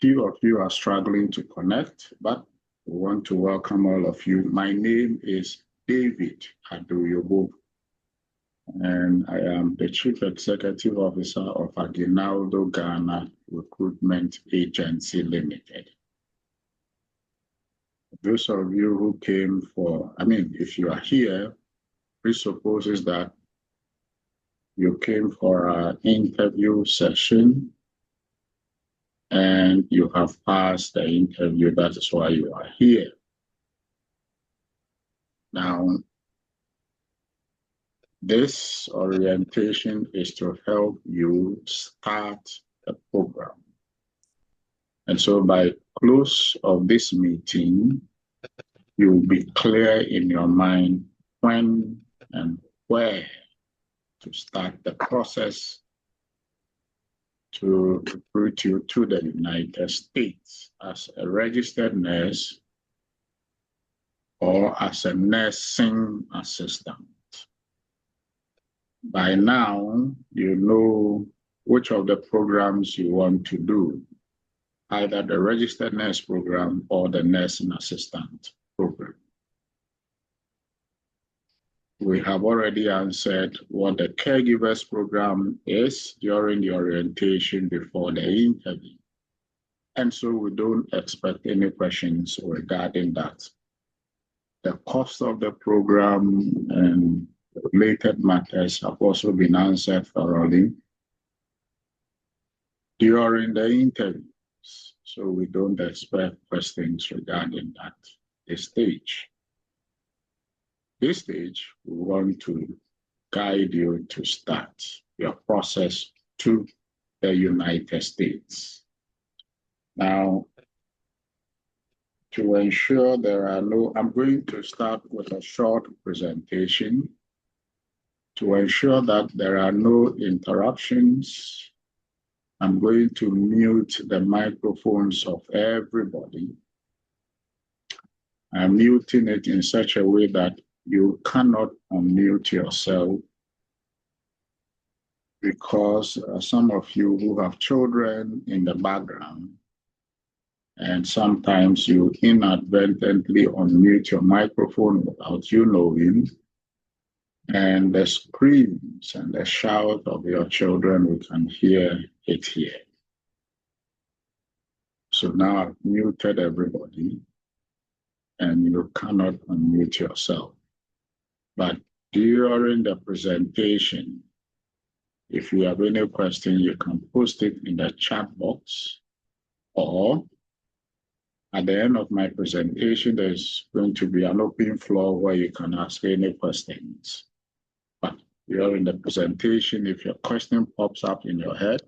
few of you are struggling to connect, but we want to welcome all of you. My name is David Addo-Yobo, and I am the Chief Executive Officer of Aguinaldo Ghana Recruitment Agency Limited. Those of you who came if you are here, presupposes that you came for an interview session and you have passed the interview. That is why you are here. Now, this orientation is to help you start the program. And so by close of this meeting, you'll be clear in your mind when and where to start the process to recruit you to the United States as a registered nurse or as a nursing assistant. By now, you know which of the programs you want to do, either the registered nurse program or the nursing assistant program. We have already answered what the caregivers program is during the orientation before the interview. And so we don't expect any questions regarding that. The cost of the program and related matters have also been answered thoroughly during the interviews. So we don't expect questions regarding that. This stage, we want to guide you to start your process to the United States. Now, to ensure I'm going to start with a short presentation to ensure that there are no interruptions. I'm going to mute the microphones of everybody. I'm muting it in such a way that you cannot unmute yourself, because some of you who have children in the background, and sometimes you inadvertently unmute your microphone without you knowing, and the screams and the shout of your children, we can hear it here. So now I've muted everybody, and you cannot unmute yourself. But during the presentation, if you have any question, you can post it in the chat box, or at the end of my presentation, there's going to be an open floor where you can ask any questions. But during the presentation, if your question pops up in your head,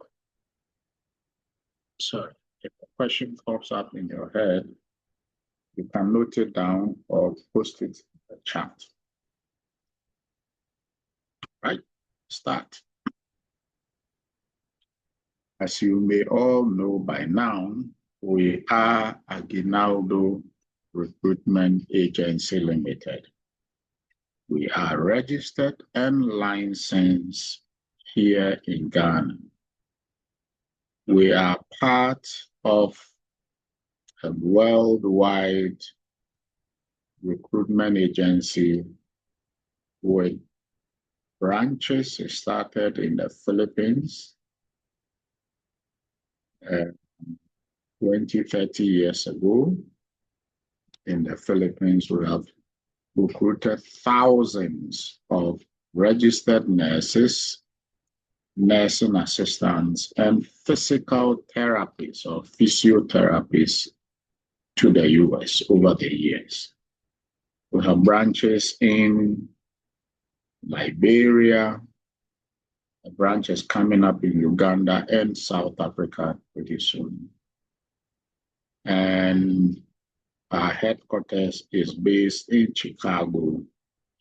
if a question pops up in your head, you can note it down or post it in the chat. Right, start. As you may all know by now, we are Aguinaldo Recruitment Agency Limited. We are registered and licensed here in Ghana. We are part of a worldwide recruitment agency with branches started in the Philippines 20, 30 years ago. In the Philippines, we have recruited thousands of registered nurses, nursing assistants, and physical therapists or physiotherapists to the US over the years. We have branches in Liberia, a branch is coming up in Uganda and South Africa pretty soon. And our headquarters is based in Chicago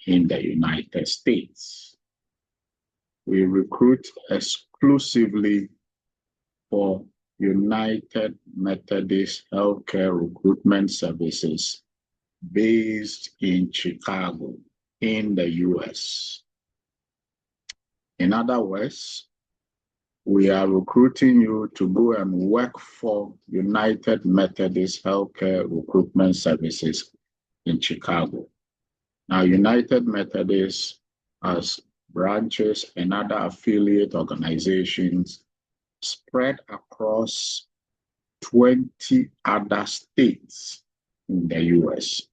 in the United States. We recruit exclusively for United Methodist Healthcare Recruitment Services based in Chicago in the US. In other words, we are recruiting you to go and work for United Methodist Healthcare Recruitment Services in Chicago. Now, United Methodist has branches and other affiliate organizations spread across 20 other states in the US.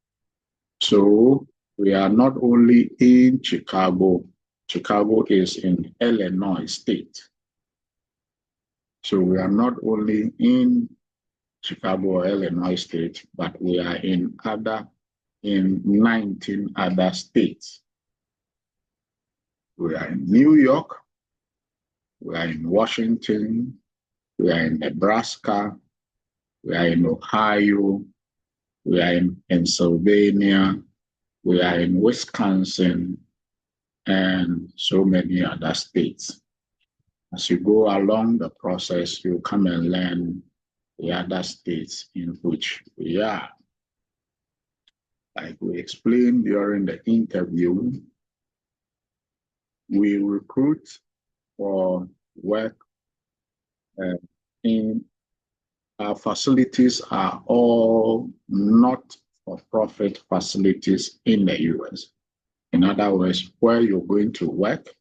So we are not only in Chicago, Chicago is in Illinois State. So we are not only in Chicago or Illinois State, but we are in 19 other states. We are in New York, we are in Washington, we are in Nebraska, we are in Ohio, we are in Pennsylvania, we are in Wisconsin, and so many other states. As you go along the process, you come and learn the other states in which we are. Like we explained during the interview, we recruit for work in our facilities are all not-for-profit facilities in the US. In other words, where you're going to work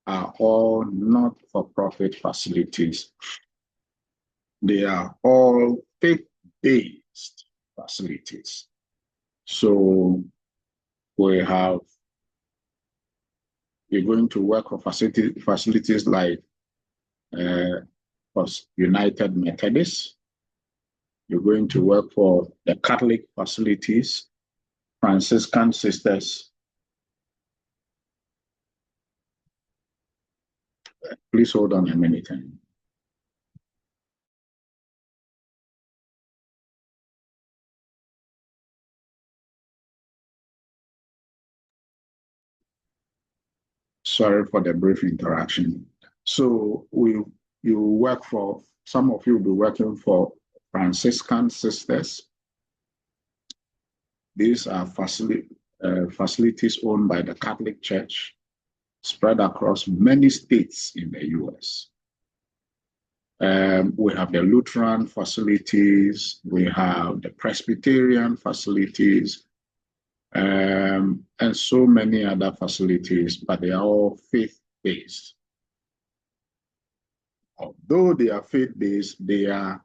are all not-for-profit facilities. They are all faith-based facilities. So you're going to work for facilities like United Methodist. You're going to work for the Catholic facilities, Franciscan Sisters. Please hold on a minute. Sorry for the brief interaction. So you work for, some of you will be working for Franciscan Sisters. These are facilities owned by the Catholic Church, spread across many states in the US. We have the Lutheran facilities, we have the Presbyterian facilities, and so many other facilities, but they are all faith-based. Although they are faith-based, they are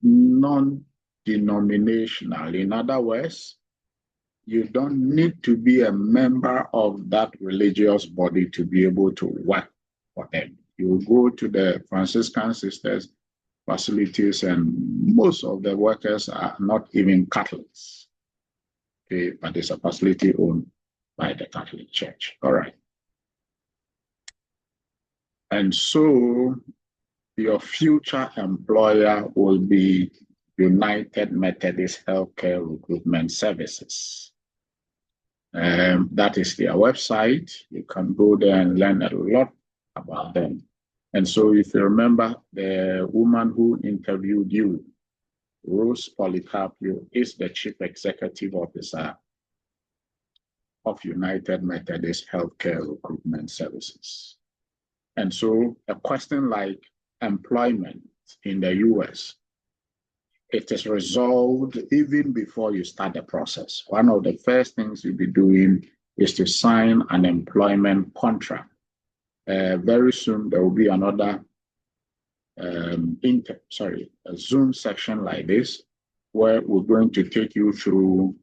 non-denominational. In other words, you don't need to be a member of that religious body to be able to work for them. You go to the Franciscan Sisters facilities, and most of the workers are not even Catholics. Okay, but it's a facility owned by the Catholic Church. All right. And so your future employer will be United Methodist Healthcare Recruitment Services. That is their website. You can go there and learn a lot about them. And so if you remember, the woman who interviewed you, Rose Polycarpio, is the Chief Executive Officer of United Methodist Healthcare Recruitment Services. And so a question like employment in the US, it is resolved even before you start the process. One of the first things you'll be doing is to sign an employment contract. Very soon there will be another a Zoom section like this, where we're going to take you through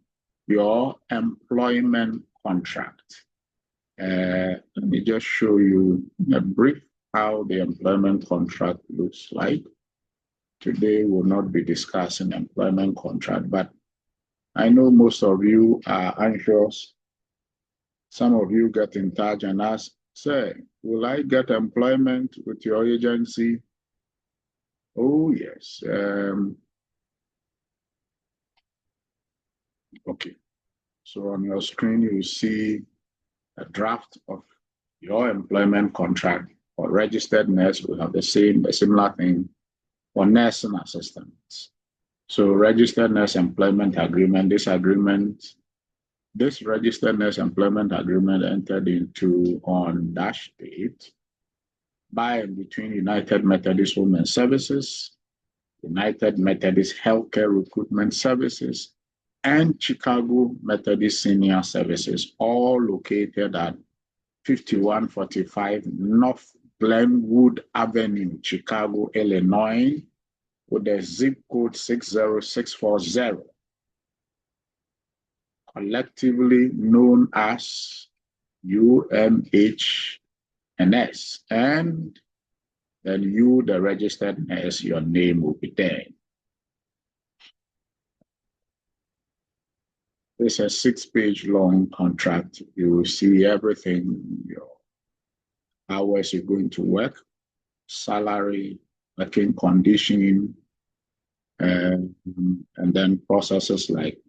your employment contract. Let me just show you a brief how the employment contract looks like. Today we'll not be discussing employment contract, but I know most of you are anxious. Some of you get in touch and ask, say, will I get employment with your agency? Oh, yes. Okay. So on your screen, you see a draft of your employment contract. For registered nurse, we have a similar thing for nursing assistants. So registered nurse employment agreement, this agreement this registered nurse employment agreement entered into on dash date by and between United Methodist Women's Services, United Methodist Healthcare Recruitment Services, and Chicago Methodist Senior Services, all located at 5145 North Glenwood Avenue, Chicago, Illinois, with the zip code 60640, collectively known as UMHNS. And then you, the registered nurse, your name will be there. It's a 6-page long contract. You will see everything, your hours you're going to work, salary, working condition, and then processes like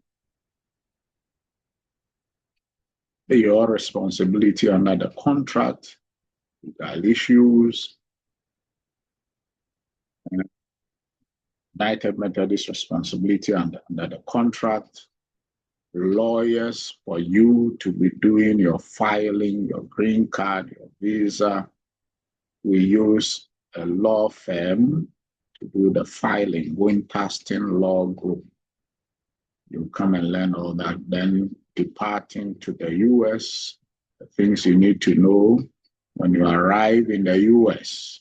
your responsibility under the contract, legal issues, United Methodist responsibility under the contract, lawyers for you to be doing your filing, your green card, your visa. We use a law firm to do the filing, Winterston Law Group. You come and learn all that, then departing to the US, the things you need to know when you arrive in the US,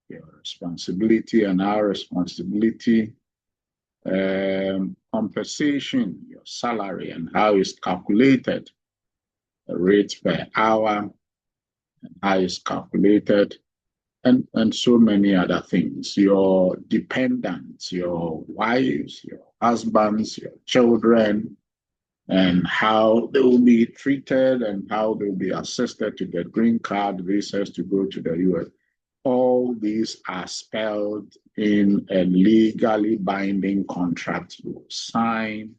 your responsibility and our responsibility, compensation, your salary and how it's calculated, the rate per hour, and how it's calculated, and so many other things. Your dependents, your wives, your husbands, your children, and how they will be treated and how they will be assisted to get green card visas to go to the US. All these are spelled in a legally binding contract you will sign.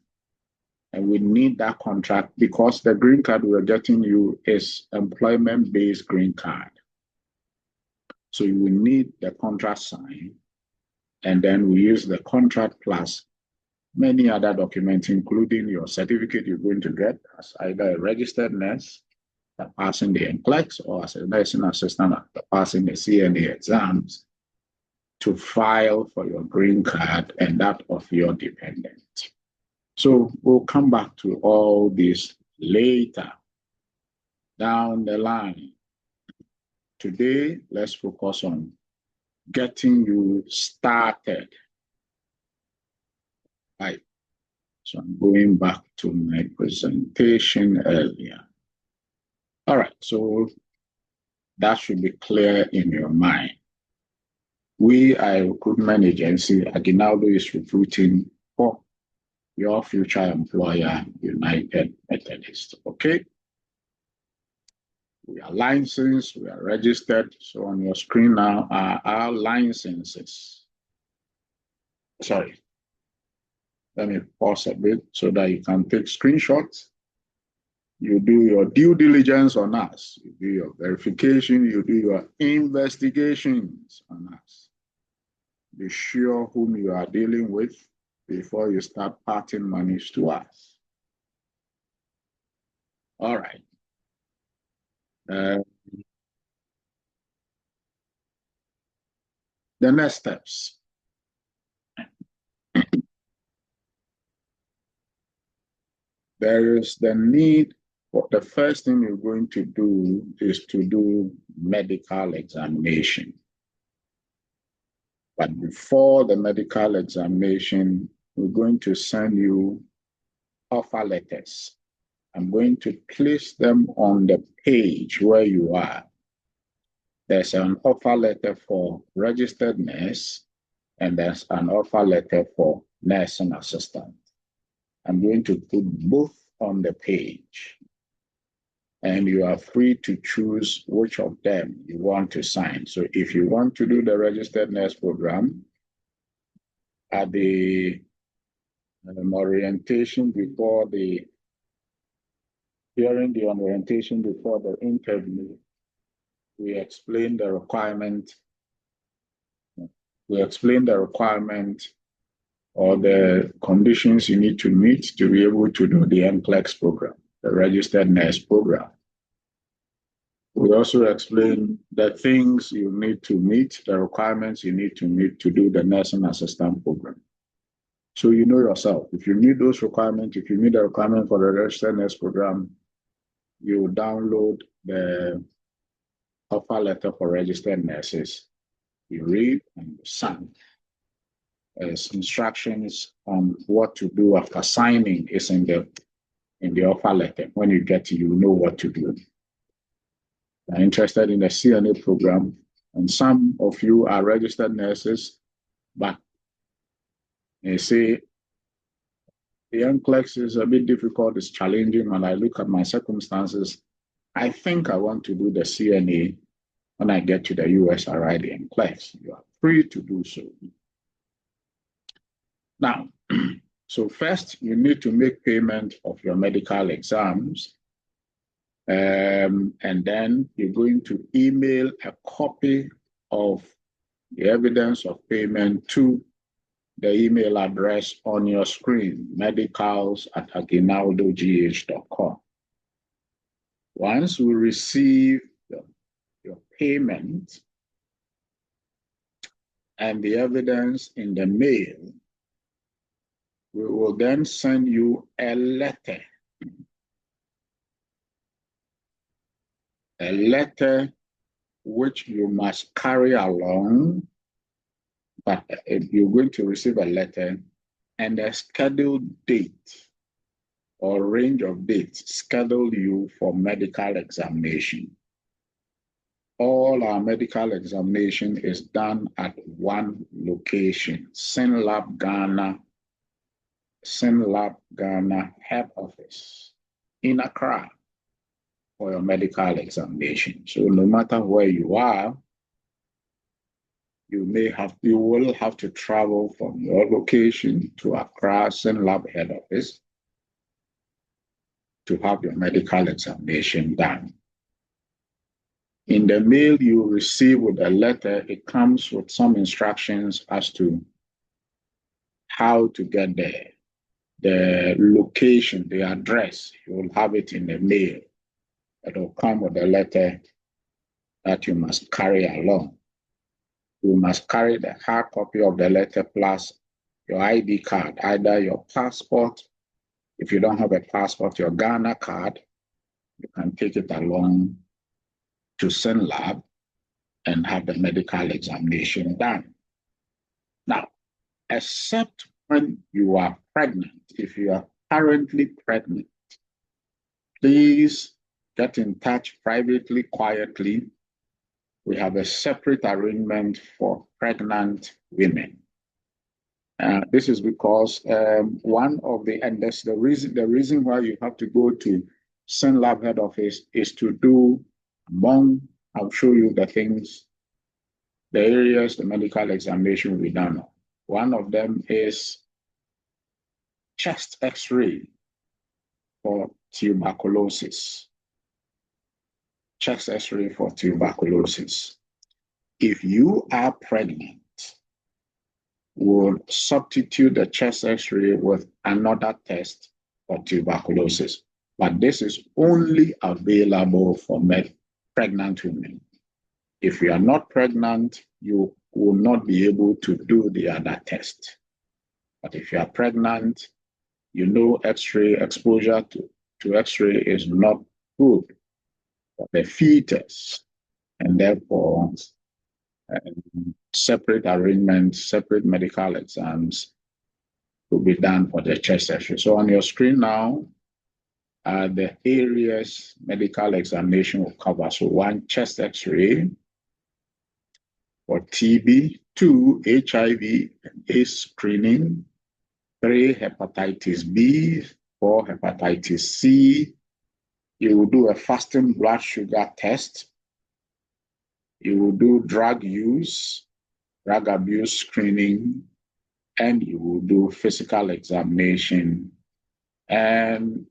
And we need that contract because the green card we're getting you is employment-based green card. So you will need the contract signed, and then we use the contract plus many other documents, including your certificate you're going to get as either a registered nurse passing the NCLEX or as a nursing assistant passing the CNA exams to file for your green card and that of your dependent. So we'll come back to all this later down the line. Today, let's focus on getting you started. Right. So I'm going back to my presentation earlier. All right, so that should be clear in your mind. We are a recruitment agency. Aguinaldo is recruiting for your future employer, United Methodist. Okay? We are licensed, we are registered. So on your screen now are our licenses. Sorry. Let me pause a bit so that you can take screenshots. You do your due diligence on us. You do your verification. You do your investigations on us. Be sure whom you are dealing with before you start parting monies to us. All right. The next steps. There is the need for the first thing you're going to do is to do medical examination. But before the medical examination, we're going to send you offer letters. I'm going to place them on the page where you are. There's an offer letter for registered nurse, and there's an offer letter for nursing assistant. I'm going to put both on the page, and you are free to choose which of them you want to sign. So if you want to do the registered nurse program, at the orientation before during the orientation before the interview, we explain the requirement. We explain the requirement or the conditions you need to meet to be able to do the NCLEX program, the registered nurse program. We also explain the things you need to meet, the requirements you need to meet to do the nursing assistant program. So you know yourself, if you meet those requirements, if you meet the requirement for the registered nurse program, you download the offer letter for registered nurses. You read and you sign. As instructions on what to do after signing is in the offer letter. When you get it, you know what to do. Are interested in the CNA program, and some of you are registered nurses, but they say the NCLEX is a bit difficult, it's challenging. When I look at my circumstances, I think I want to do the CNA when I get to the US or the NCLEX. You are free to do so. Now, so first you need to make payment of your medical exams. And then you're going to email a copy of the evidence of payment to the email address on your screen, medicals@aguinaldogh.com. Once we receive your payment and the evidence in the mail, we will then send you a letter which you must carry along, but you're going to receive a letter and a scheduled date or range of dates schedule you for medical examination. All our medical examination is done at one location, SynLab Ghana head office in Accra for your medical examination. So no matter where you are, you will have to travel from your location to Accra SynLab head office to have your medical examination done. In the mail you receive with a letter, it comes with some instructions as to how to get there. The location, the address, you will have it in the mail. It will come with a letter that you must carry along. You must carry the hard copy of the letter plus your ID card, either your passport. If you don't have a passport, your Ghana card, you can take it along to SynLab and have the medical examination done. Now, except when you are pregnant, if you are currently pregnant, please get in touch privately, quietly. We have a separate arrangement for pregnant women. This is because one of the, and that's the reason why you have to go to SynLab head office is to do I'll show you the things, the areas the medical examination will be done on. One of them is chest X-ray for tuberculosis. Chest X-ray for tuberculosis. If you are pregnant, we'll substitute the chest X-ray with another test for tuberculosis. But this is only available for pregnant women. If you are not pregnant, you will not be able to do the other test. But if you are pregnant, you know X-ray exposure to X-ray is not good for the fetus, and therefore separate arrangements, separate medical exams will be done for the chest X-ray. So on your screen now, the areas medical examination will cover. So 1, chest X-ray for TB, 2, HIV and AIDS screening, 3, hepatitis B, 4, hepatitis C. You will do a fasting blood sugar test. You will do drug use, drug abuse screening, and you will do physical examination. And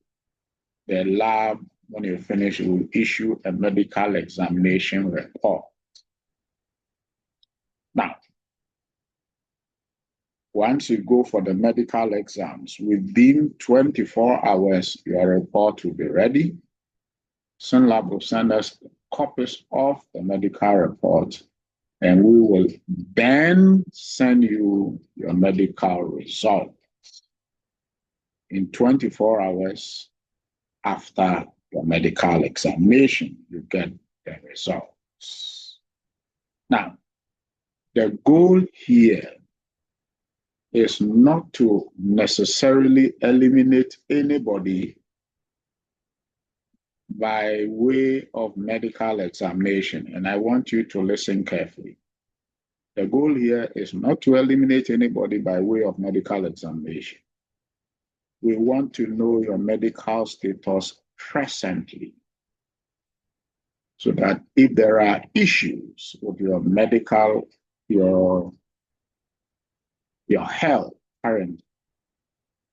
the lab, when you finish, will issue a medical examination report. Now, once you go for the medical exams, within 24 hours, your report will be ready. SYNLAB will send us copies of the medical report, and we will then send you your medical results in 24 hours after your medical examination. You get the results. Now, the goal here is not to necessarily eliminate anybody by way of medical examination. And I want you to listen carefully. The goal here is not to eliminate anybody by way of medical examination. We want to know your medical status presently, so that if there are issues with your medical, your health currently,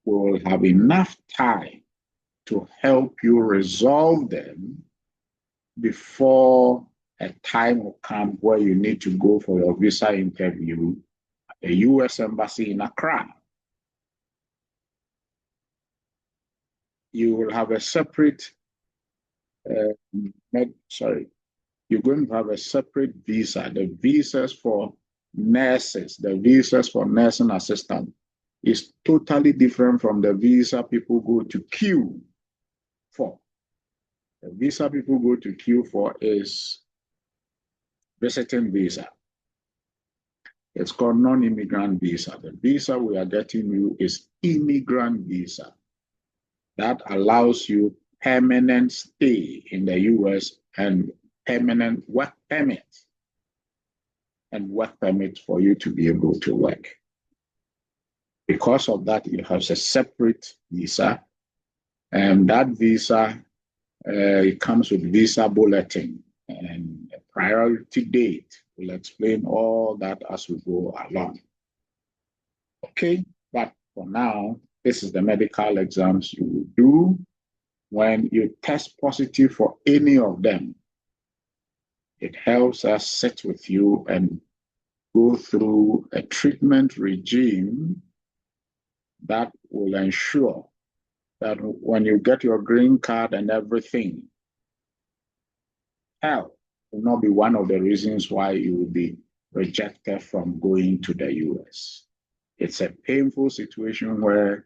we will have enough time to help you resolve them before a time will come where you need to go for your visa interview at the U.S. Embassy in Accra. You will have a separate, you're going to have a separate visa. The visas for nurses, the visas for nursing assistants is totally different from the visa people go to queue for. The visa people go to queue for is visiting visa. It's called non-immigrant visa. The visa we are getting you is immigrant visa. That allows you permanent stay in the US and permanent work permit. And work permit for you to be able to work. Because of that, you have a separate visa. And that visa, it comes with visa bulletin and a priority date. We'll explain all that as we go along. Okay, but for now, this is the medical exams you will do. When you test positive for any of them, it helps us sit with you and go through a treatment regime that will ensure that when you get your green card and everything, health will not be one of the reasons why you will be rejected from going to the US. It's a painful situation where,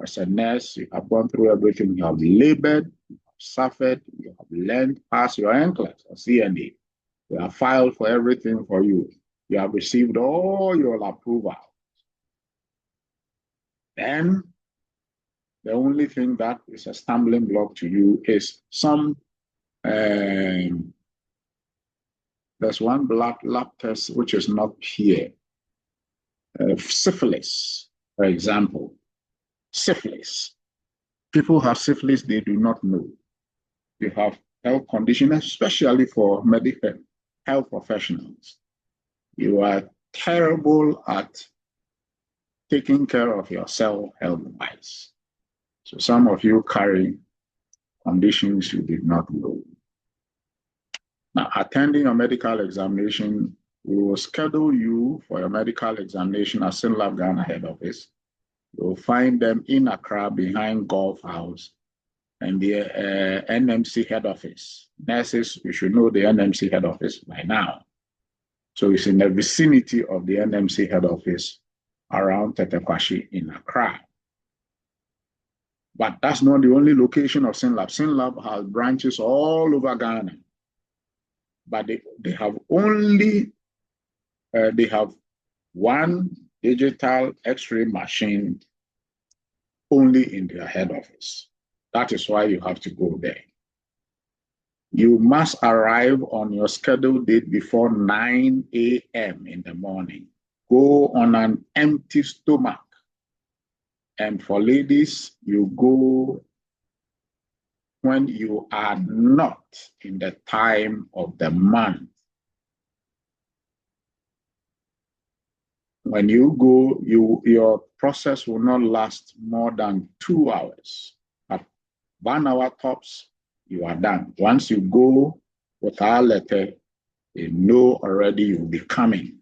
as a nurse, you have gone through everything. You have labored, you have suffered, you have learned past your NCLEX or CNA. We have filed for everything for you. You have received all your approval. Then the only thing that is a stumbling block to you is there's one blood lab test which is not here. Syphilis, for example. Syphilis. People have syphilis, they do not know. You have health condition, especially for medical health professionals. You are terrible at taking care of yourself health-wise. So some of you carry conditions you did not know. Now, attending your medical examination, we will schedule you for your medical examination at SYNLAB Ghana head office. You'll find them in Accra behind Golf House and the NMC head office. Nurses, you should know the NMC head office by now. So it's in the vicinity of the NMC head office around Tetekwashi in Accra. But that's not the only location of SYNLAB. SYNLAB has branches all over Ghana. But they have one digital X-ray machine only in their head office. That is why you have to go there. You must arrive on your scheduled date before 9 a.m. in the morning. Go on an empty stomach. And for ladies, you go when you are not in the time of the month. When you go, your process will not last more than 2 hours. At 1 hour tops, you are done. Once you go with our letter, they know already you'll be coming.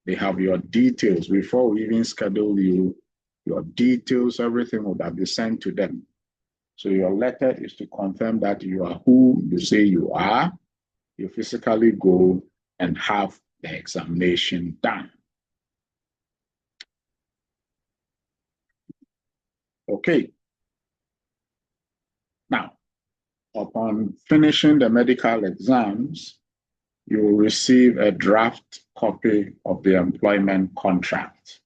They have your details. Before we even schedule you, your details, everything would have been sent to them. So your letter is to confirm that you are who you say you are. You physically go and have the examination done. Okay. Now, upon finishing the medical exams, you will receive a draft copy of the employment contract.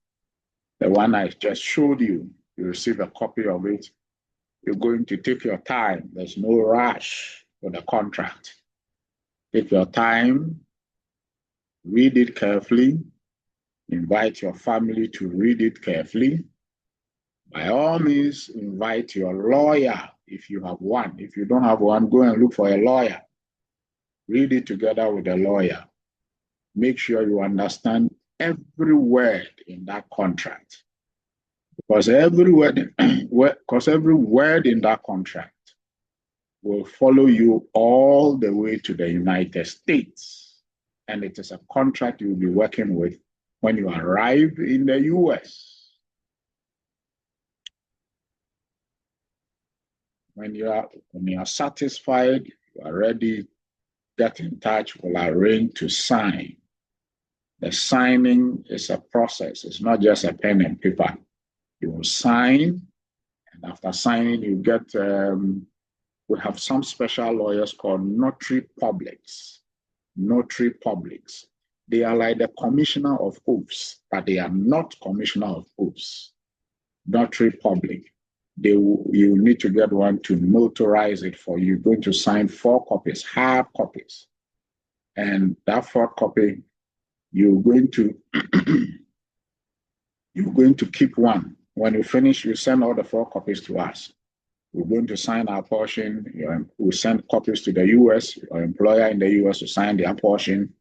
The one I just showed you, you receive a copy of it. You're going to take your time. There's no rush for the contract. Take your time, read it carefully, invite your family to read it carefully. By all means, invite your lawyer if you have one. If you don't have one, go and look for a lawyer. Read it together with a lawyer. Make sure you understand every word in that contract. Because every word in that contract will follow you all the way to the United States. And it is a contract you'll be working with when you arrive in the US. When you are satisfied, you are ready, get in touch, we'll arrange to sign. The signing is a process. It's not just a pen and paper. You will sign, and after signing, you get, we have some special lawyers called notary publics. Notary publics. They are like the commissioner of oaths, but they are not commissioner of oaths. Notary public. You need to get one to notarize it for you. You're going to sign 4 copies, hard copies. And that 4th copy, you're going to keep one. When you finish, you send all the 4 copies to us. We're going to sign our portion. We'll send copies to the US. Your employer in the US will sign their portion,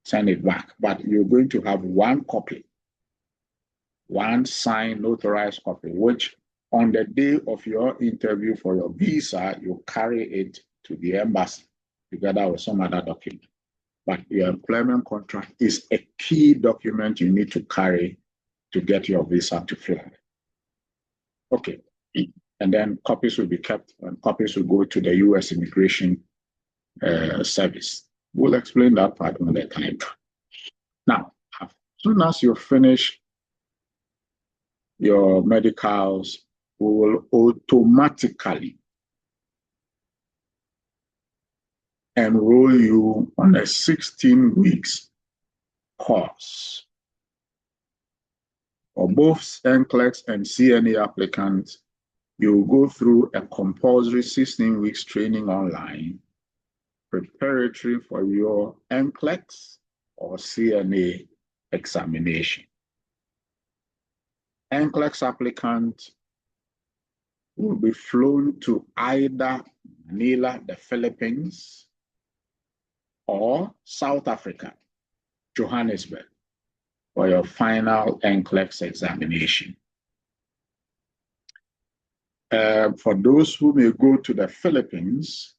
send it back. But you're going to have 1 copy, 1 signed, notarized copy, which on the day of your interview for your visa, you carry it to the embassy together with some other document. But your employment contract is a key document you need to carry to get your visa to fly. Okay. And then copies will be kept and copies will go to the US Immigration Service. We'll explain that part when the time. Now, as soon as you finish your medicals, we will automatically enroll you on a 16 weeks course. For both NCLEX and CNA applicants, you will go through a compulsory 16 weeks training online, preparatory for your NCLEX or CNA examination. NCLEX applicant will be flown to either Manila, the Philippines, or South Africa, Johannesburg, for your final NCLEX examination. For those who may go to the Philippines,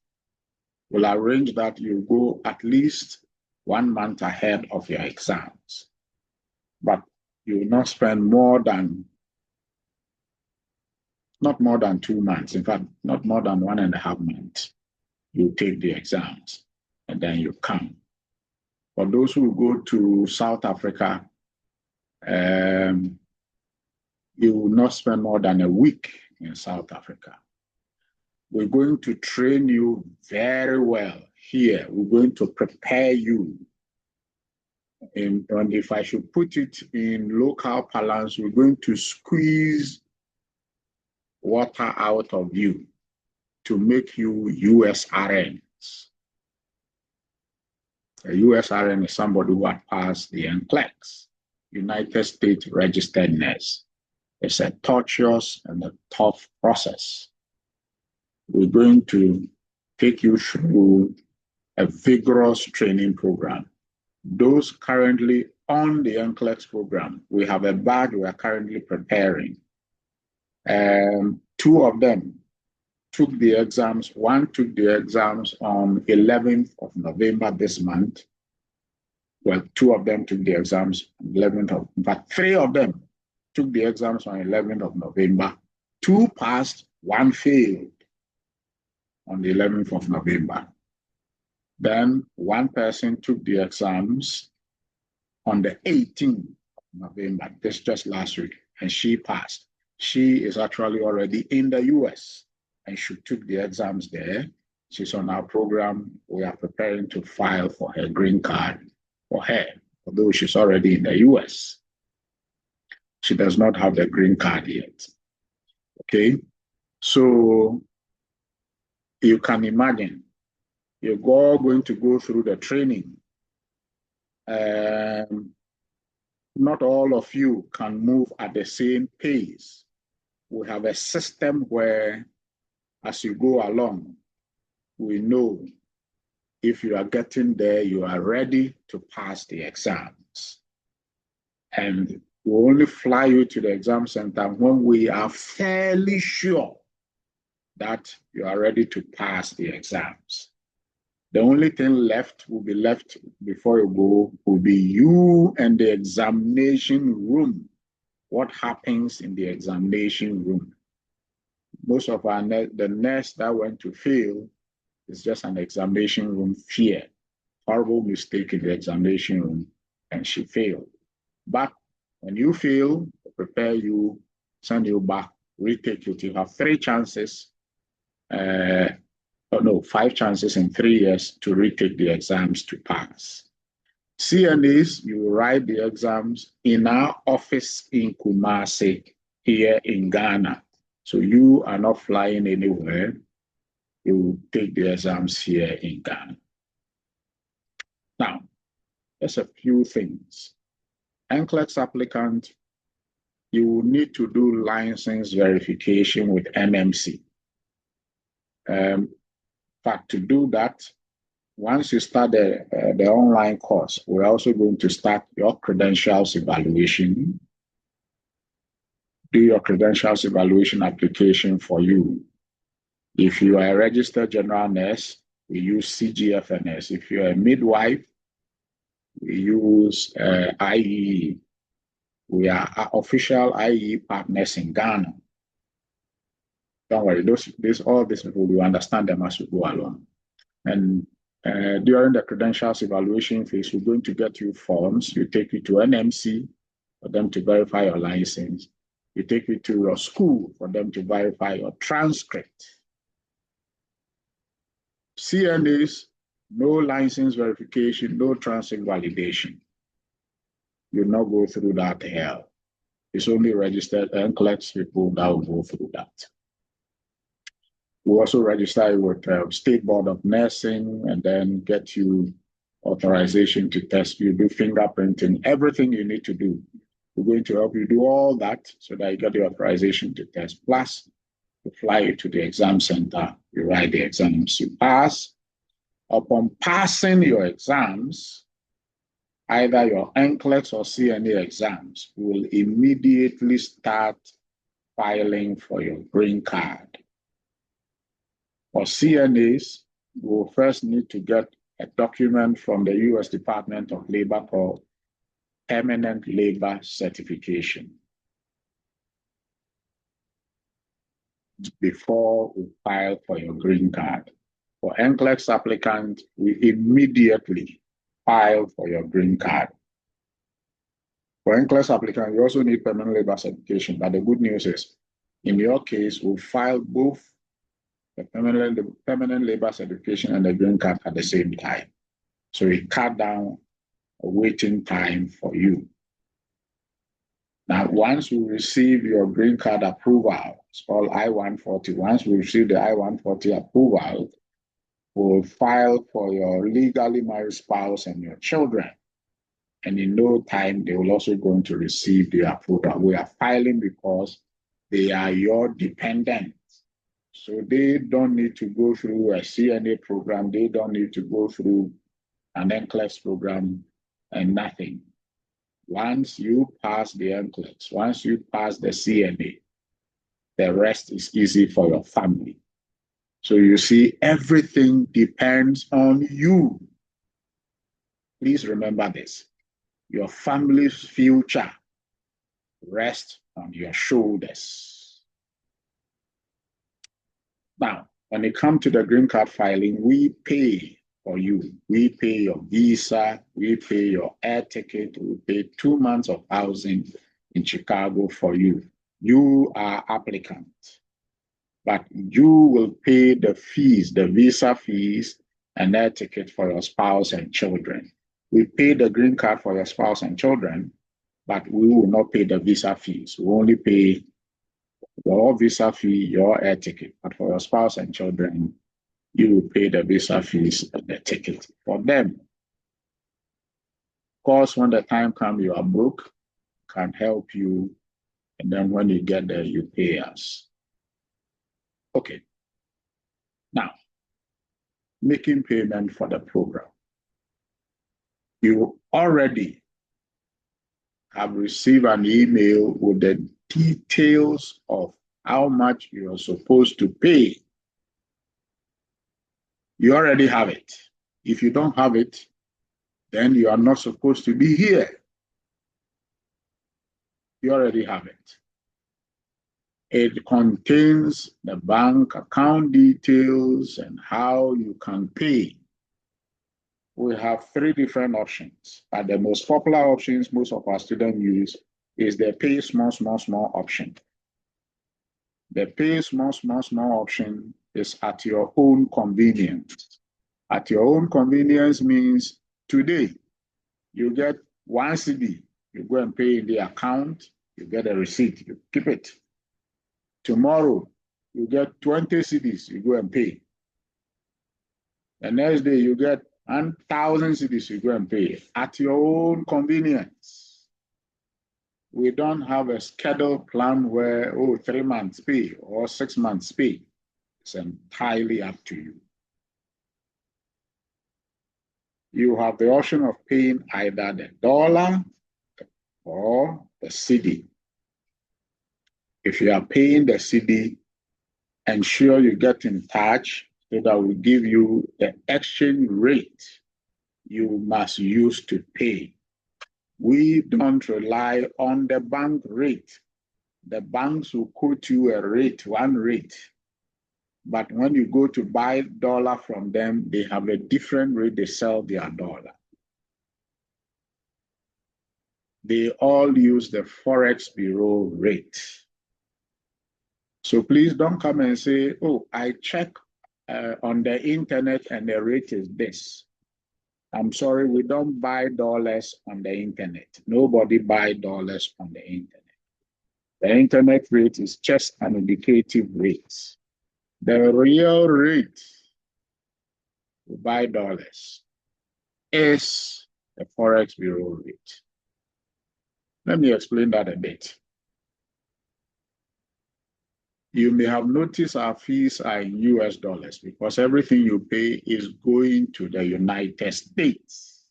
we'll arrange that you go at least 1 month ahead of your exams. But you will not spend not more than 2 months. In fact, not more than 1.5 months. You take the exams and then you come. For those who go to South Africa, you will not spend more than a week in South Africa. We're going to train you very well here. We're going to prepare you. And if I should put it in local parlance, we're going to squeeze water out of you to make you USRNs. A USRN is somebody who had passed the NCLEX, United States Registered Nurse. It's a tortuous and a tough process. We're going to take you through a vigorous training program. Those currently on the NCLEX program, we have a batch we are currently preparing. 2 of them took the exams. 1 took the exams on 11th of November this month. Well, two of them took the exams on 11th of, in fact, three of them took the exams on 11th of November. Two passed, one failed on the 11th of November. Then one person took the exams on the 18th of November, this just last week, and she passed. She is actually already in the US, and she took the exams there. She's on our program. We are preparing to file for her green card for her, although she's already in the US. She does not have the green card yet. Okay, so you can imagine you're all going to go through the training. Not all of you can move at the same pace. We have a system where, as you go along, we know if you are getting there, you are ready to pass the exams. And we only fly you to the exam center when we are fairly sure that you are ready to pass the exams. The only thing will be left before you go, will be you and the examination room. What happens in the examination room? Most of the nurse that went to fail is just an examination room fear. Horrible mistake in the examination room, and she failed. But when you fail, prepare you, send you back, retake you. You have 3 chances, 5 chances in 3 years to retake the exams to pass. CNAs, you write the exams in our office in Kumasi, here in Ghana. So you are not flying anywhere. You take the exams here in Ghana. Now, there's a few things. NCLEX applicant, you will need to do license verification with NMC. But to do that, once you start the online course, we're also going to start your credentials evaluation. Do your credentials evaluation application for you. If you are a registered general nurse, we use CGFNS. If you're a midwife, we use IE. We are official IE partners in Ghana. Don't worry, all these people, you understand them as we go along. And during the credentials evaluation phase, we're going to get you forms. You take it to NMC for them to verify your license. You take it to your school for them to verify your transcript. CNAs, no license verification, no transcript validation. You'll not go through that hell. It's only registered NCLEX people that will go through that. We also register with State Board of Nursing and then get you authorization to test. You do fingerprinting, everything you need to do. We're going to help you do all that so that you get the authorization to test. Plus, you fly you to the exam center, you write the exams, you pass. Upon passing your exams, either your NCLEX or CNA exams, you will immediately start filing for your green card. For CNAs, you will first need to get a document from the U.S. Department of Labor called Permanent Labor Certification before we file for your green card. For NCLEX applicant, we immediately file for your green card. For NCLEX applicant, you also need permanent labor certification, but the good news is, in your case, we'll file both the permanent labor certification and the green card at the same time. So we cut down a waiting time for you. Now, once we receive your green card approval, it's called I-140. Once we receive the I-140 approval, we'll file for your legally married spouse and your children. And in no time, they will also going to receive the approval. We are filing because they are your dependents. So they don't need to go through a CNA program. They don't need to go through an NCLEX program and nothing. Once you pass the NCLEX, once you pass the CNA, the rest is easy for your family. So you see, everything depends on you. Please remember this. Your family's future rests on your shoulders. Now, when it comes to the green card filing, we pay for you. We pay your visa, we pay your air ticket, we pay 2 months of housing in Chicago for you. You are applicant, but you will pay the fees, the visa fees, and air ticket for your spouse and children. We pay the green card for your spouse and children, but we will not pay the visa fees. We only pay your visa fee, your air ticket. But for your spouse and children, you will pay the visa fees and the ticket for them. Of course, when the time comes, you are broke, can help you. And then when you get there, you pay us. Okay. Now, making payment for the program. You already have received an email with the details of how much you are supposed to pay. You already have it. If you don't have it, then you are not supposed to be here. You already have it. It contains the bank account details and how you can pay. We have 3 different options. But the most popular options most of our students use is the pay small, small, small option. The pay small, small, small option is at your own convenience. At your own convenience means today you get 1 CD, you go and pay in the account, you get a receipt, you keep it. Tomorrow you get 20 CDs, you go and pay. The next day you get 1,000 CDs, you go and pay at your own convenience. We don't have a scheduled plan where, 3 months pay or 6 months pay. It's entirely up to you. You have the option of paying either the dollar or the CD. If you are paying the CD, ensure you get in touch so that we give you the exchange rate you must use to pay. We don't rely on the bank rate. The banks will quote you a rate, one rate. But when you go to buy dollar from them, they have a different rate they sell their dollar. They all use the Forex Bureau rate. So please don't come and say, I check on the internet and the rate is this. I'm sorry, we don't buy dollars on the internet. Nobody buys dollars on the internet. The internet rate is just an indicative rate. The real rate to buy dollars is the Forex Bureau rate. Let me explain that a bit. You may have noticed our fees are in US dollars because everything you pay is going to the United States.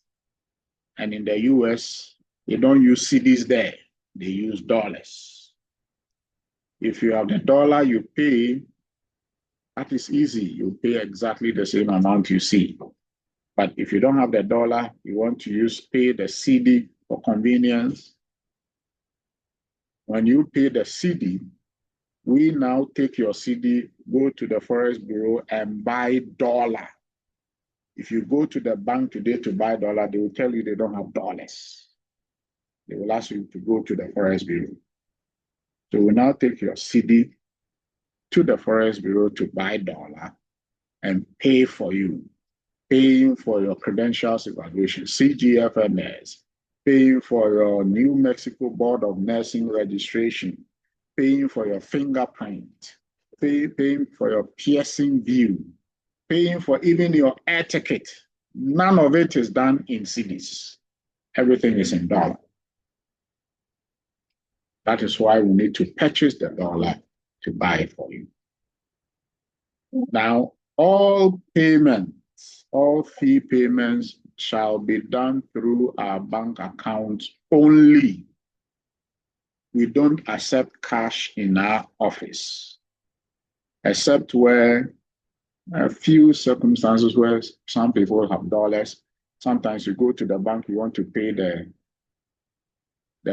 And in the US, they don't use CDs there, they use dollars. If you have the dollar you pay, that is easy. You pay exactly the same amount you see. But if you don't have the dollar, you want to pay the CD for convenience. When you pay the CD, we now take your CD, go to the Forex Bureau and buy dollar. If you go to the bank today to buy dollar, they will tell you they don't have dollars. They will ask you to go to the Forex Bureau. So we now take your CD to the Forex Bureau to buy dollar and pay for you, paying for your credentials evaluation, CGFNS, paying for your New Mexico Board of Nursing registration, paying for your fingerprint, paying for your piercing view, paying for even your air ticket. None of it is done in CDs. Everything is in dollar. That is why we need to purchase the dollar to buy it for you. Now, all payments, all fee payments shall be done through our bank account only. We don't accept cash in our office, except where a few circumstances where some people have dollars, Sometimes you go to the bank, you want to pay the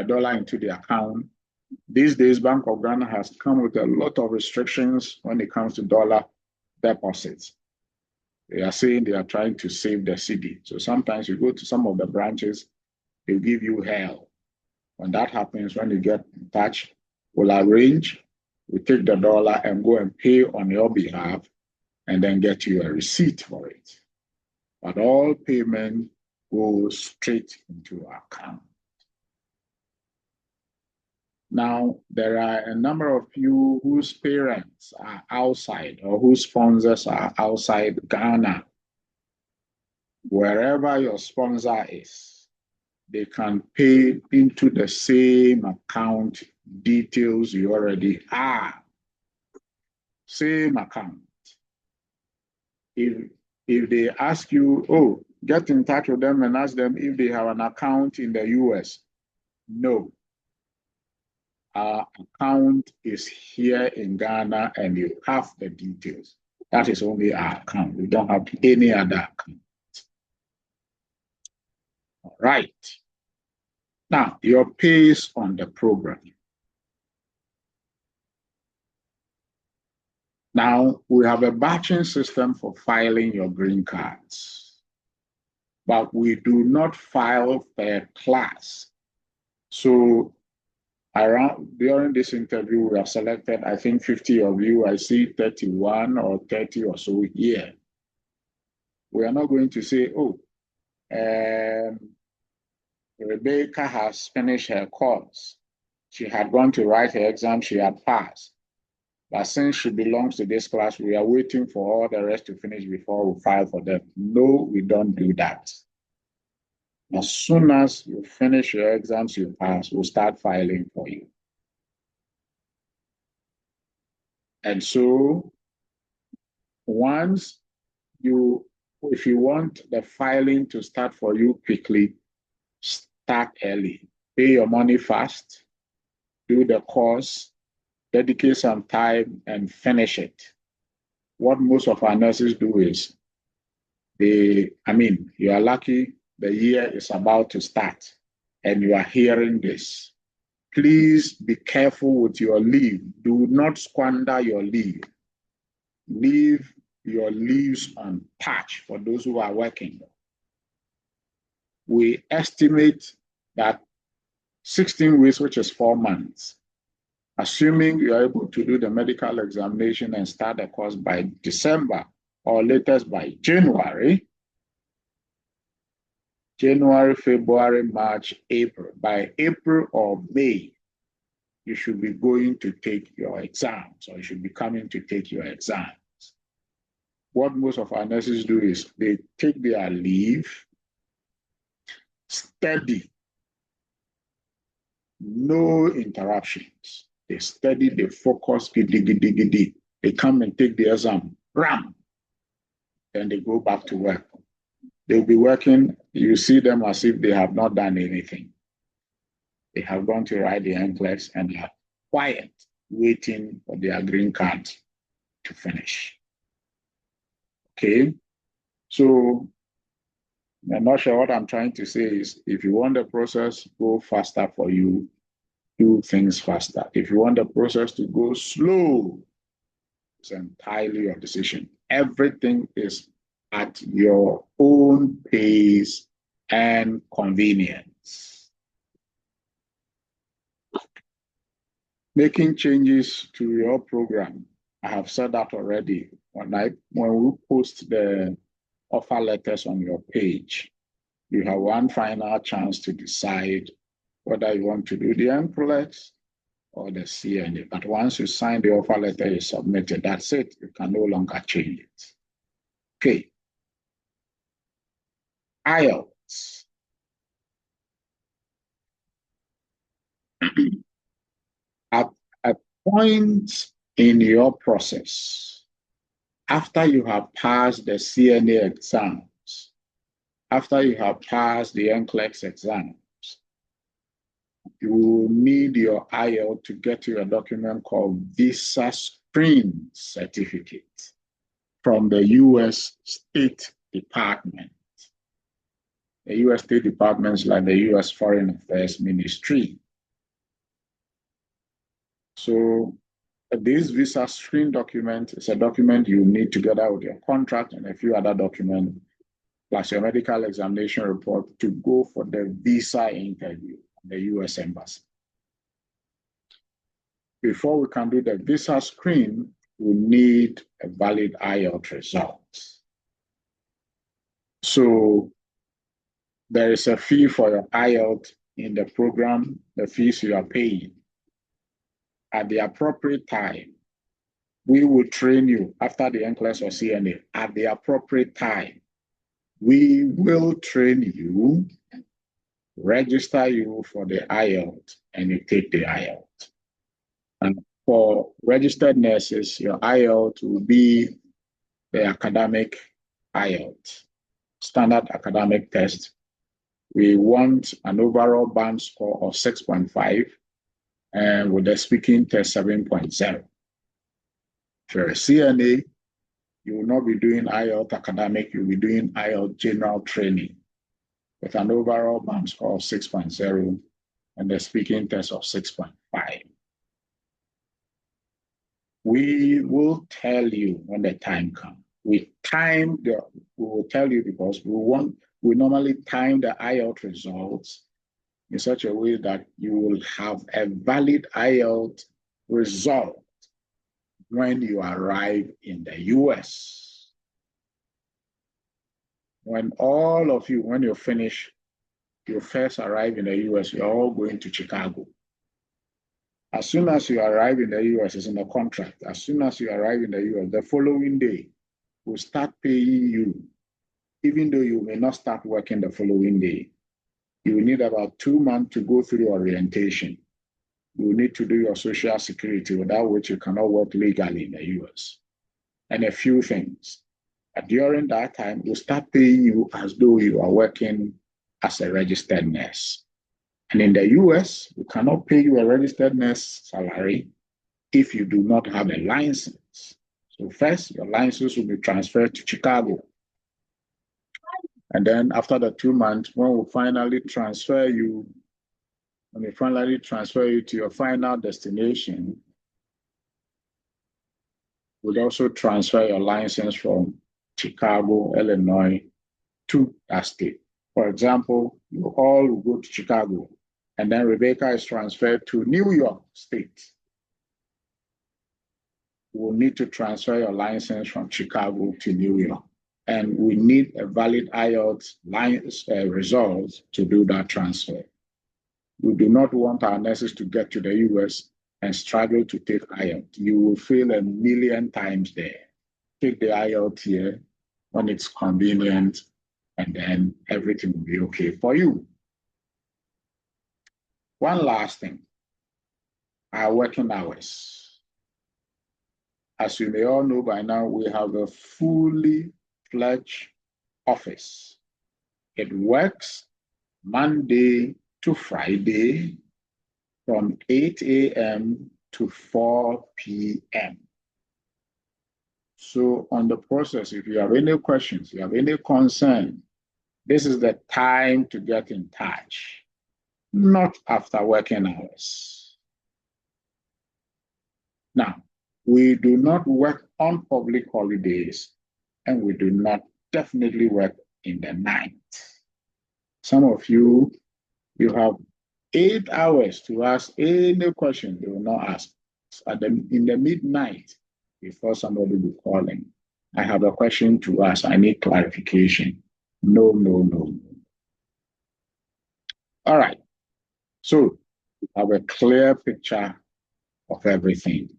dollar into the account. These days, Bank of Ghana has come with a lot of restrictions when it comes to dollar deposits. They are saying they are trying to save the cedi. So sometimes you go to some of the branches, they give you hell. When that happens, when you get in touch, we'll arrange, we take the dollar and go and pay on your behalf and then get you a receipt for it. But all payment goes straight into our account. Now, there are a number of you whose parents are outside or whose sponsors are outside Ghana. Wherever your sponsor is, they can pay into the same account details you already have. Same account. If they ask you, oh, get in touch with them and ask them if they have an account in the US. No. Our account is here in Ghana and you have the details. That is only our account. We don't have any other account. All right. Now, your pays on the program. Now, we have a batching system for filing your green cards, but we do not file per class. So during this interview, we have selected, I think, 50 of you. I see 31 or 30 or so here. We are not going to say, oh, Rebecca has finished her course. She had gone to write her exam, she had passed. But since she belongs to this class, we are waiting for all the rest to finish before we file for them. No, we don't do that. As soon as you finish your exams, you pass, we'll start filing for you. And so once if you want the filing to start for you quickly, start early. Pay your money fast, do the course, dedicate some time and finish it. What most of our nurses do is you are lucky the year is about to start and you are hearing this. Please be careful with your leave. Do not squander your leave. Leave your leaves untouched for those who are working. We estimate that 16 weeks, which is 4 months, assuming you are able to do the medical examination and start the course by December or latest by January, February, March, April. By April or May, you should be going to take your exams or you should be coming to take your exams. What most of our nurses do is they take their leave, study, no interruptions. They study, they focus, they come and take the exam, ram, then they go back to work. They'll be working, you see them as if they have not done anything. They have gone to write the NCLEX and they are quiet, waiting for their green card to finish. Okay, so I'm not sure what I'm trying to say is if you want the process go faster for you, do things faster. If you want the process to go slow, it's entirely your decision. Everything is at your own pace and convenience. Making changes to your program. I have said that already. When we post the offer letters on your page, you have one final chance to decide whether you want to do the NCLEX or the CNA. But once you sign the offer letter, you submit it. That's it. You can no longer change it. Okay. IELTS. At a point in your process, after you have passed the CNA exams, after you have passed the NCLEX exams, you will need your IELTS to get you a document called Visa Screen Certificate from the US State Department. the U.S. State Departments like the U.S. Foreign Affairs Ministry. So this visa screen document is a document you need together with your contract and a few other documents, plus your medical examination report to go for the visa interview at the U.S. Embassy. Before we can do the visa screen, we need a valid IELTS result. So there is a fee for your IELTS in the program, the fees you are paying. At the appropriate time, we will train you after the NCLEX or CNA. At the appropriate time, we will train you, register you for the IELTS, and you take the IELTS. And for registered nurses, your IELTS will be the academic IELTS, standard academic test. We want an overall band score of 6.5 and with the speaking test 7.0. For a CNA, you will not be doing IELTS academic, you'll be doing IELTS general training with an overall band score of 6.0 and the speaking test of 6.5. We will tell you when the time comes. We will tell you because we normally time the IELTS results in such a way that you will have a valid IELTS result when you arrive in the US. When you finish, you first arrive in the US, you're all going to Chicago. As soon as you arrive in the US, it's in the contract. As soon as you arrive in the US, the following day, we'll start paying you, even though you may not start working the following day. You will need about 2 months to go through orientation. You will need to do your social security, without which you cannot work legally in the US. And a few things. But during that time, we'll start paying you as though you are working as a registered nurse. And in the US, we cannot pay you a registered nurse salary if you do not have a license. So first, your license will be transferred to Chicago. And then after the 2 months, when we finally transfer you to your final destination, we'll also transfer your license from Chicago, Illinois, to that state. For example, you all will go to Chicago, and then Rebecca is transferred to New York State. We'll need to transfer your license from Chicago to New York. And we need a valid IELTS results to do that transfer. We do not want our nurses to get to the US and struggle to take IELTS. You will fail a million times there. Take the IELTS here when it's convenient, and then everything will be okay for you. One last thing, our working hours. As you may all know by now, we have a fully fledged office. It works Monday to Friday from 8 a.m. to 4 p.m. So on the process, if you have any questions, you have any concern, this is the time to get in touch, not after working hours. Now, we do not work on public holidays, and we do not definitely work in the night. Some of you have 8 hours to ask any question they will not ask. In the midnight, before somebody will be calling, I have a question to ask, I need clarification. No. All right, so we have a clear picture of everything.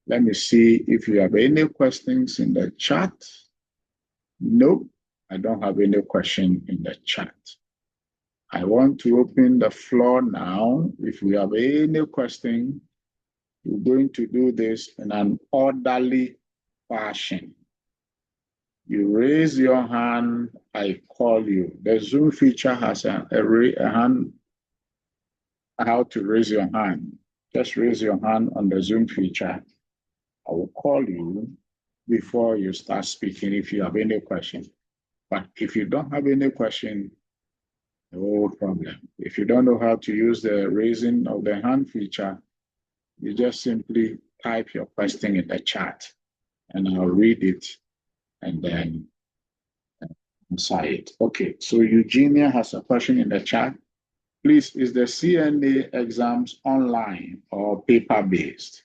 Let me see if you have any questions in the chat. Nope, I don't have any question in the chat. I want to open the floor now. If you have any question, we're going to do this in an orderly fashion. You raise your hand, I call you. The Zoom feature has a hand, how to raise your hand. Just raise your hand on the Zoom feature. I will call you before you start speaking if you have any question. But if you don't have any question, no problem. If you don't know how to use the raising of the hand feature, you just simply type your question in the chat and I'll read it and then answer it. Okay, so Eugenia has a question in the chat. Please, is the CNA exams online or paper-based?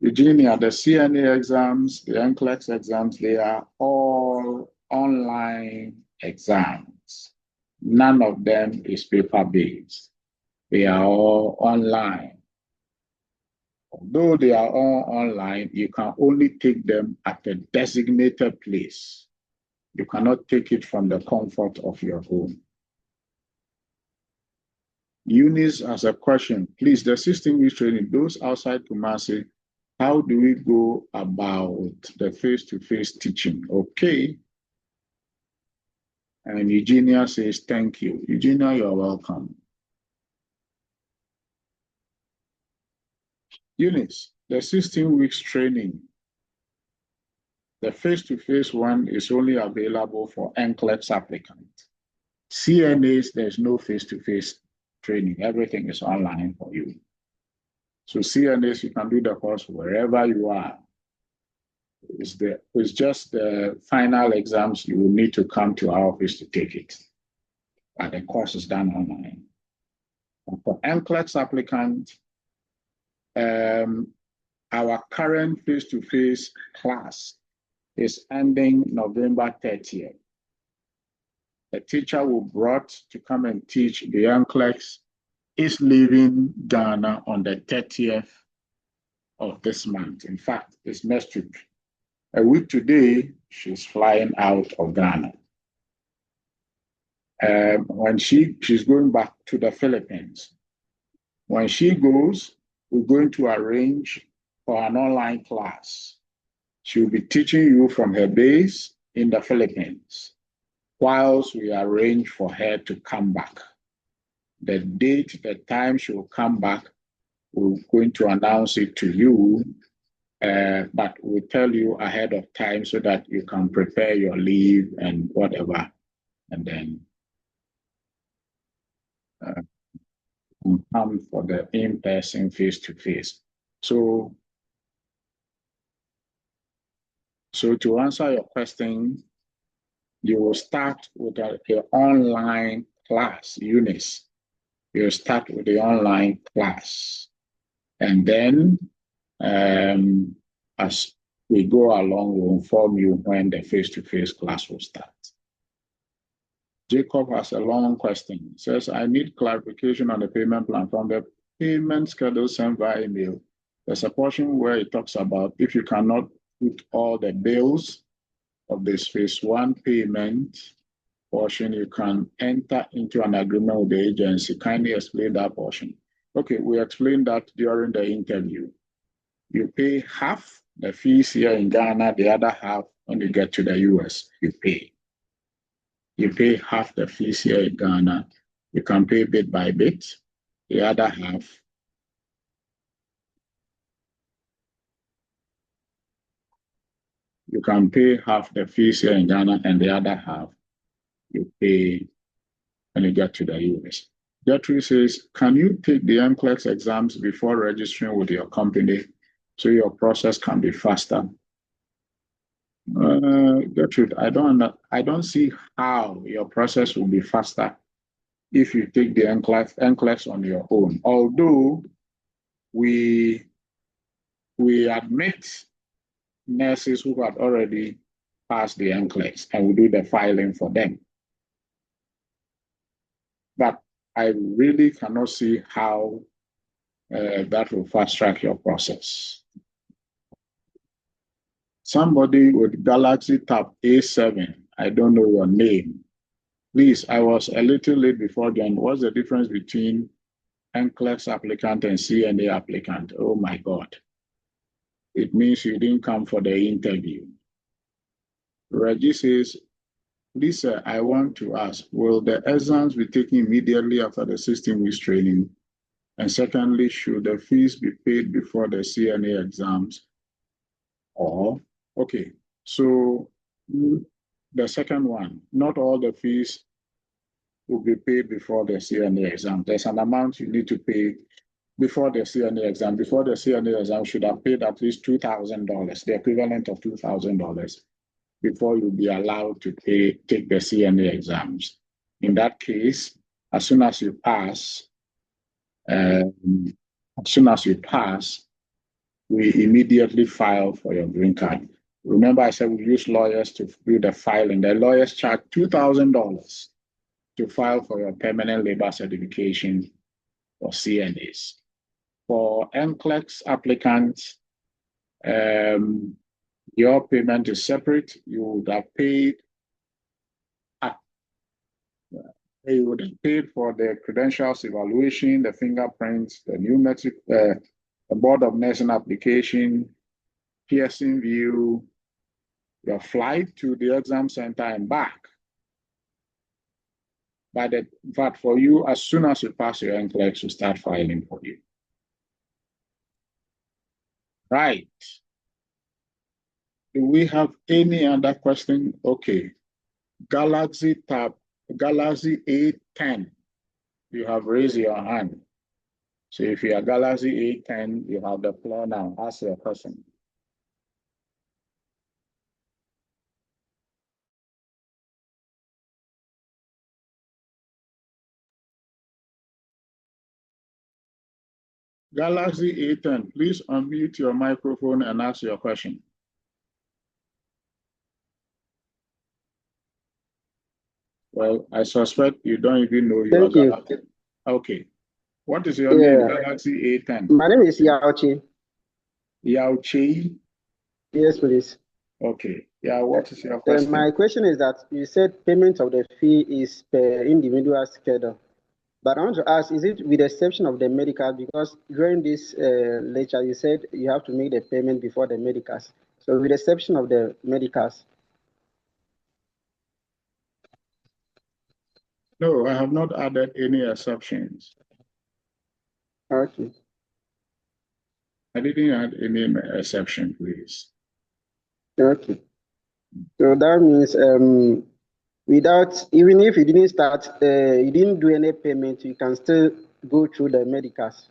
Eugenia, the CNA exams, the NCLEX exams, they are all online exams. None of them is paper-based. They are all online. Although they are all online, you can only take them at a designated place. You cannot take it from the comfort of your home. Eunice has a question. Please, the system we training, those outside Kumasi, how do we go about the face-to-face teaching? Okay. And Eugenia says, thank you. Eugenia, you're welcome. Eunice, the 16 weeks training, the face-to-face one is only available for NCLEX applicants. CNAs, there's no face-to-face training. Everything is online for you. So CNAs, you can do the course wherever you are. It's just the final exams you will need to come to our office to take it. But the course is done online. And for NCLEX applicant, our current face-to-face class is ending November 30th. The teacher will brought to come and teach the NCLEX is leaving Ghana on the 30th of this month. In fact, it's next week. A week today, she's flying out of Ghana. When she's going back to the Philippines. When she goes, we're going to arrange for an online class. She'll be teaching you from her base in the Philippines, whilst we arrange for her to come back. The date, the time she will come back, we're going to announce it to you, but we'll tell you ahead of time so that you can prepare your leave and whatever, and then come for the in-person face-to-face. So to answer your question, you will start with an online class, Eunice. You start with the online class. And then as we go along, we'll inform you when the face-to-face class will start. Jacob has a long question. He says, I need clarification on the payment plan from the payment schedule sent via email. There's a portion where it talks about if you cannot put all the bills of this phase one payment portion, you can enter into an agreement with the agency. Kindly explain that portion. Okay, we explained that during the interview. You pay half the fees here in Ghana, the other half when you get to the US, you pay. You pay half the fees here in Ghana. You can pay bit by bit. The other half, you can pay half the fees here in Ghana, and the other half you pay when you get to the US. Gertrude says, can you take the NCLEX exams before registering with your company so your process can be faster? Gertrude, I don't see how your process will be faster if you take the NCLEX on your own. Although we admit nurses who had already passed the NCLEX and we do the filing for them. But I really cannot see how that will fast track your process. Somebody with Galaxy Tab A7, I don't know your name. Please, I was a little late before then. What's the difference between NCLEX applicant and CNA applicant? Oh my God. It means you didn't come for the interview. Reggie says, please, sir, I want to ask, will the exams be taken immediately after the 16 weeks training? And secondly, should the fees be paid before the CNA exams? Or, okay, so the second one, not all the fees will be paid before the CNA exam. There's an amount you need to pay before the CNA exam. Before the CNA exam, should have paid at least $2,000, the equivalent of $2,000, before you'll be allowed to take the CNA exams. In that case, as soon as you pass, we immediately file for your green card. Remember, I said we use lawyers to do the filing. The lawyers charge $2,000 to file for your permanent labor certification for CNAs. For NCLEX applicants, your payment is separate. You would have paid for the credentials evaluation, the fingerprints, the biometric, the board of nursing application, Pearson view, your flight to the exam center and back. But for you, as soon as you pass your NCLEX, we start filing for you. Right. Do we have any other question? Okay. Galaxy A10. You have raised your hand. So if you are Galaxy A10, you have the floor now. Ask your question. Galaxy A10, please unmute your microphone and ask your question. Well, I suspect you don't even know you are Galaxy. Okay. What is your name, Galaxy A10? My name is Yaochi. Yaochi? Yes, please. Okay. Yeah, what is your question? My question is that you said payment of the fee is per individual schedule. But I want to ask, is it with the exception of the medical? Because during this lecture, you said you have to make the payment before the medicals. So with the exception of the medicals. No, I have not added any exceptions. Okay. I didn't add any exception, please. Okay. So that means without, even if you didn't start, you didn't do any payment, you can still go through the medicals.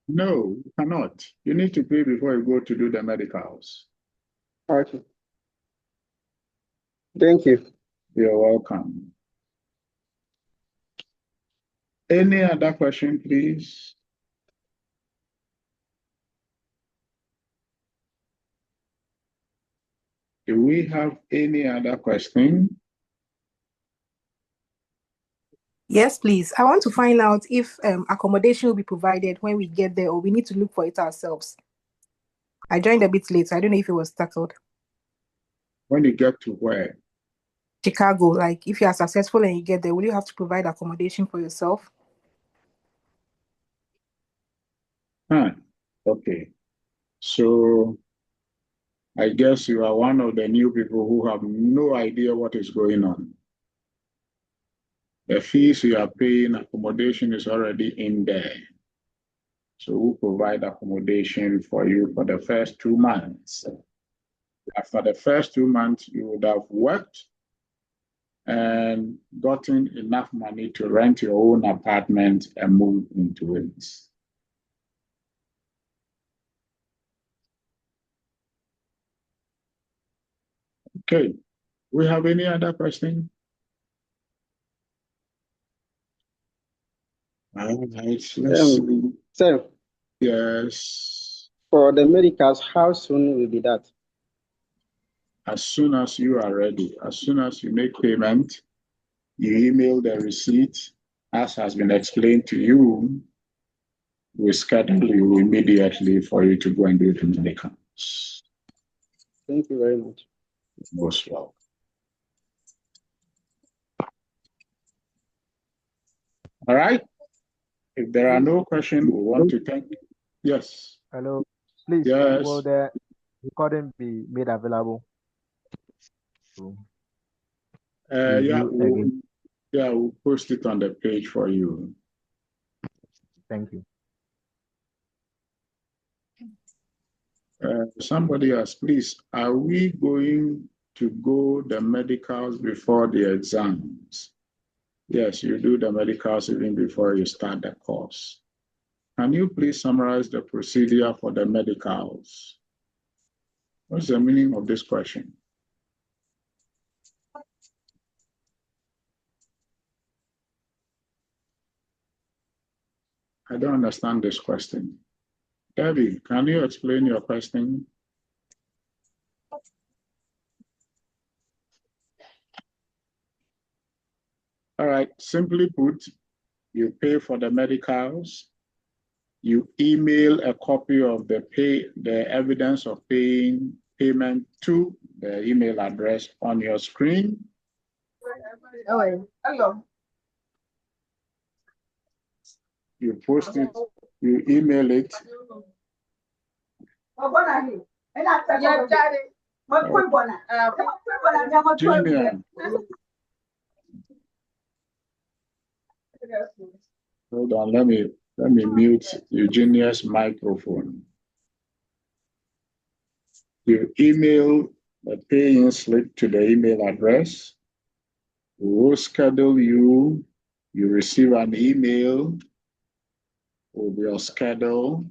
No, you cannot. You need to pay before you go to do the medicals. Okay. Thank you. You're welcome. Any other question, please? Do we have any other question? Yes, please. I want to find out if accommodation will be provided when we get there, or we need to look for it ourselves. I joined a bit late, so I don't know if it was settled. When you get to where? Chicago. Like, if you are successful and you get there, will you have to provide accommodation for yourself? Okay. So I guess you are one of the new people who have no idea what is going on. The fees you are paying, accommodation is already in there. So we'll provide accommodation for you for the first 2 months. After the first 2 months, you would have worked and gotten enough money to rent your own apartment and move into it. Okay. We have any other question? All right, let's see. So, Yes. for the medicals, how soon will be that? As soon as you are ready, as soon as you make payment, you email the receipt, as has been explained to you. We schedule you immediately for you to go and do the medicals. Thank you very much. Most welcome. All right. If there are no questions, we want to thank. Yes. Hello. Please, Yes. will the recording be made available? We'll post it on the page for you. Thank you. Somebody else, please, are we going to go the medicals before the exams? Yes, you do the medicals even before you start the course. Can you please summarize the procedure for the medicals? What's the meaning of this question? I don't understand this question. Debbie, can you explain your question? All right, simply put, you pay for the medicals, you email a copy of the evidence of payment to the email address on your screen. You post it, you email it. Junior. Hold on, let me mute Eugenia's microphone. You email the paying slip to the email address. We will schedule you. You receive an email with your schedule.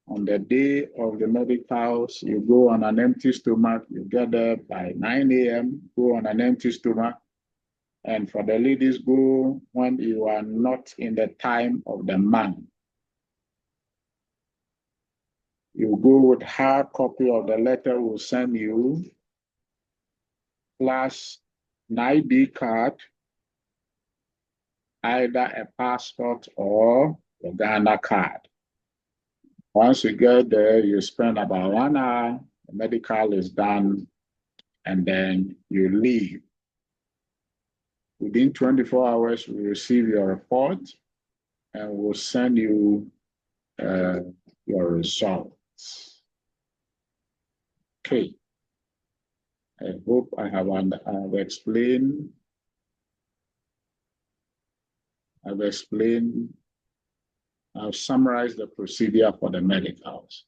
On the day of the medicals, you go on an empty stomach. You get there by 9 a.m., go on an empty stomach. And for the ladies, go when you are not in the time of the month. You go with hard copy of the letter we'll send you, plus an ID card, either a passport or a Ghana card. Once you get there, you spend about 1 hour, the medical is done, and then you leave. Within 24 hours, we receive your report, and we'll send you your results. Okay. I hope I have explained. I've summarized the procedure for the medicals.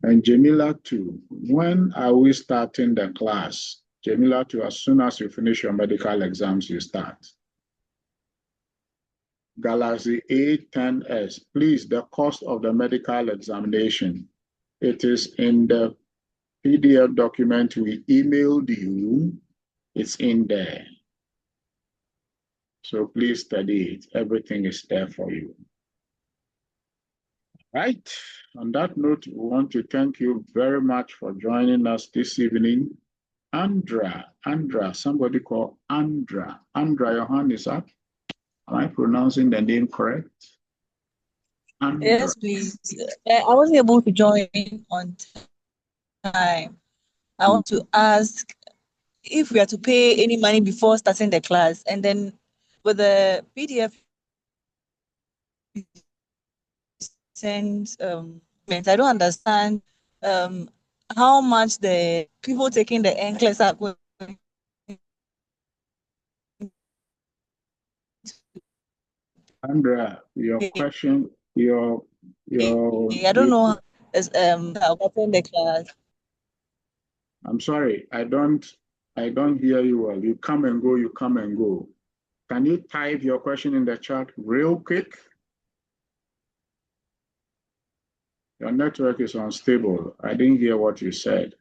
And Jamila too, when are we starting the class? Jamila too, as soon as you finish your medical exams, you start. Galaxy A10S, please, the cost of the medical examination. It is in the PDF document we emailed you. It's in there. So please study it. Everything is there for you. Right. On that note, we want to thank you very much for joining us this evening. Andra, somebody called Andra. Andra, your hand is up. Am I pronouncing the name correct? Andra. Yes, please. I wasn't able to join on time. I want to ask if we are to pay any money before starting the class, and then with the PDF send I don't understand how much the people taking the NCLEX are going. Andra, your question, your I don't know as attend the class. I'm sorry, I don't hear you well. You come and go, you come and go. Can you type your question in the chat real quick? Your network is unstable. I didn't hear what you said.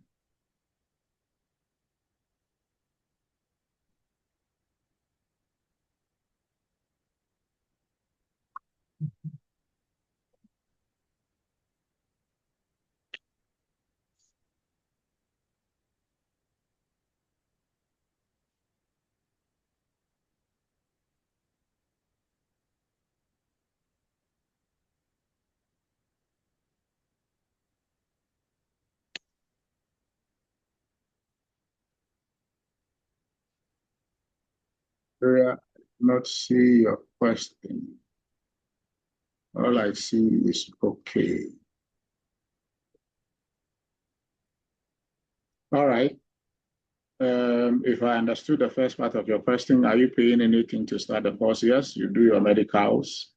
I not see your question. All I see is okay. All right. If I understood the first part of your question, are you paying anything to start the course? Yes, you do your medicals.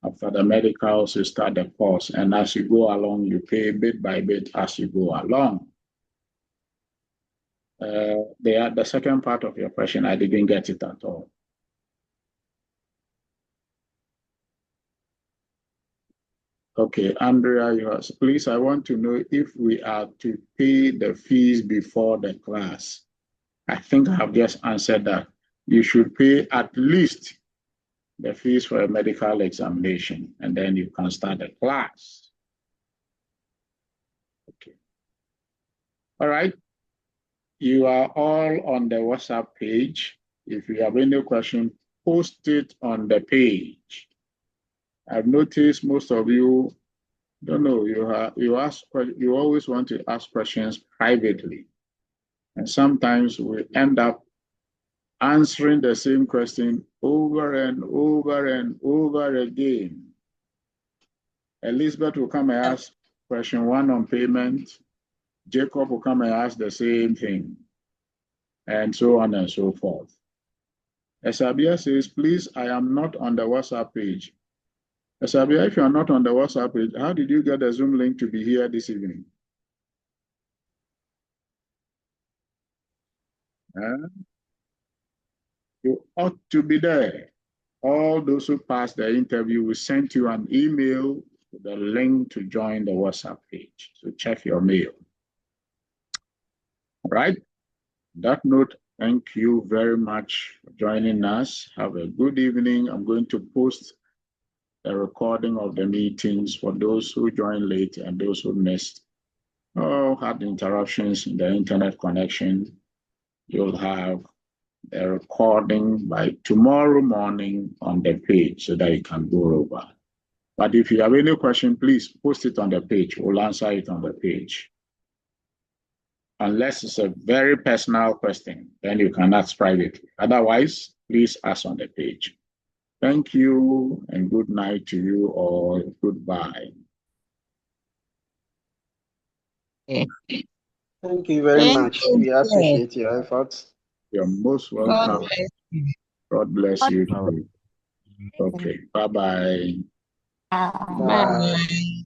After the medicals, you start the course. And as you go along, you pay bit by bit as you go along. The second part of your question, I didn't get it at all. Okay, Andrea, please, I want to know if we are to pay the fees before the class. I think I have just answered that. You should pay at least the fees for a medical examination, and then you can start the class. Okay. All right. You are all on the WhatsApp page. If you have any question, post it on the page. I've noticed most of you don't know, you always want to ask questions privately. And sometimes we end up answering the same question over and over and over again. Elizabeth will come and ask question 1 on payment. Jacob will come and ask the same thing, and so on and so forth. Esabia says, please, I am not on the WhatsApp page. Esabia, if you are not on the WhatsApp page, how did you get the Zoom link to be here this evening? You ought to be there. All those who passed the interview will send you an email with the link to join the WhatsApp page. So check your mail. All right. On that note, thank you very much for joining us. Have a good evening. I'm going to post a recording of the meetings for those who joined late and those who missed or had interruptions in the internet connection. You'll have a recording by tomorrow morning on the page so that you can go over. But if you have any question, please post it on the page. We'll answer it on the page. Unless it's a very personal question, then you can ask privately. Otherwise, please ask on the page. Thank you and good night to you all. Goodbye. Thank you very much. We appreciate your efforts. You're most welcome. God bless you too. Okay, bye-bye. Bye.